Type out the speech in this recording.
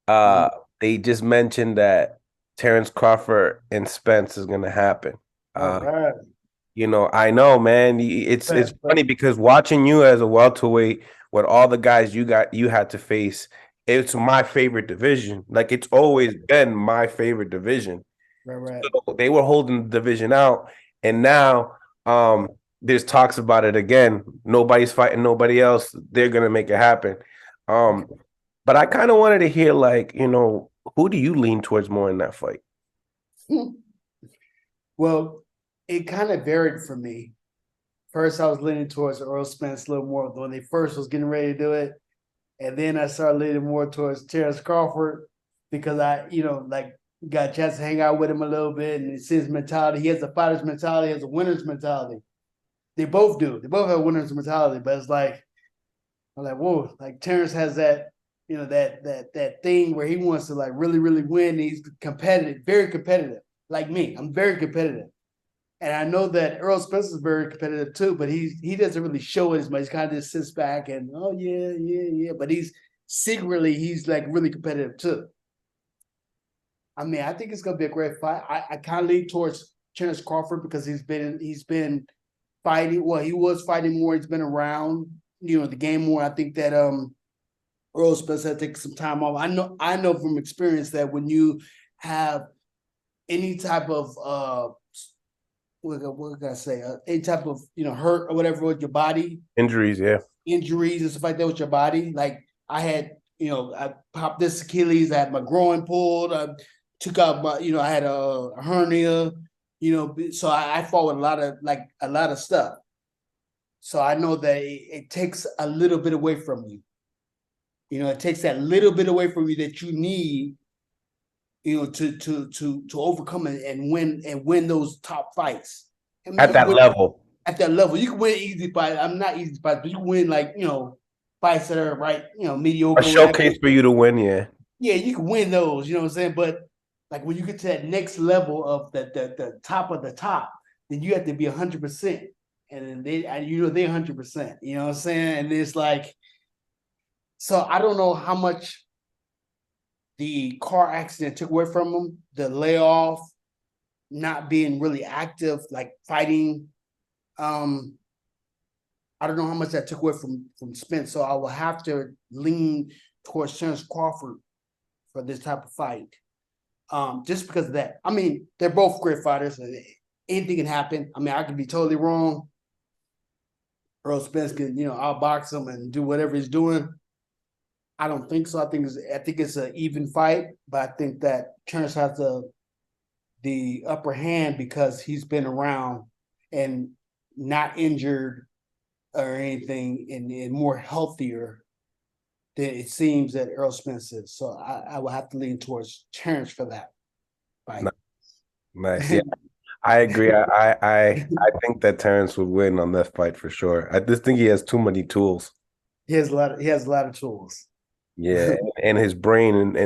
Mhm. Uh, they just mentioned that Terrence Crawford and Spence is gonna happen. All Uh, right. I know, man. It's But funny because watching you as a welterweight with all the guys you had to face, it's my favorite division. Like it's always been my favorite division. right, right. So they were holding the division out, and now there's talks about it again. Nobody's fighting nobody else. They're gonna make it happen. Um, Okay. but I kind of wanted to hear, like, who do you lean towards more in that fight? Well, it kind of varied for me. First, I was leaning towards Earl Spence a little more when they first was getting ready to do it, and then I started leaning more towards Terrence Crawford because like got a chance to hang out with him a little bit, and it's his mentality. He has a fighter's mentality, he has a winner's mentality. They both do. They both have a winner's mentality, but it's like I'm like, whoa, like Terrence has that, that thing where he wants to like really, really win. He's competitive, very competitive. Like me, I'm very competitive. And I know that Earl Spence is very competitive too, but he doesn't really show it as much. He kind of just sits back and oh yeah, yeah, yeah. But he's like really competitive too. I mean, I think it's gonna be a great fight. I kind of lean towards Terrence Crawford because he's been fighting. Well, he was fighting more. He's been around, the game more. I think that Earl Spence had to take some time off. I know from experience that when you have any type of what can I say? Any type of hurt or whatever with your body, Injuries, yeah. injuries and stuff like that with your body. Like I had, I popped this Achilles. I had my groin pulled. I took out my, I had a hernia. So I fought with a lot of stuff. So I know that it takes a little bit away from you. It takes that little bit away from you that you need, to overcome and win those top fights. I mean, At you can that win level, at that level. You can win easy fights. I'm not easy fights, but you can win like fights that are right, a mediocre, whatever. showcase for you to win, yeah. Yeah, you can win those. You know what I'm saying? But like when you get to that next level of the top of the top, then you have to be 100%, and then they're 100%. You know what I'm saying? And it's like, so I don't know how much the car accident took away from them, the layoff, not being really active, like fighting. Um, I don't know how much that took away from Spence, so I will have to lean towards Terrence Crawford for this type of fight. Just because of that. I mean, they're both great fighters. Anything can happen. I mean, I could be totally wrong. Earl Spence can, outbox him and do whatever he's doing. I don't think so. I think it's an even fight, but I think that Terrence has the upper hand because he's been around and not injured or anything, and more healthier than it seems that Errol Spence is. So I will have to lean towards Terrence for that Nice, fight. nice. Yeah, I agree. I think that Terrence would win on that fight for sure. I just think he has too many tools. He has a lot of tools. Yeah, and his brain and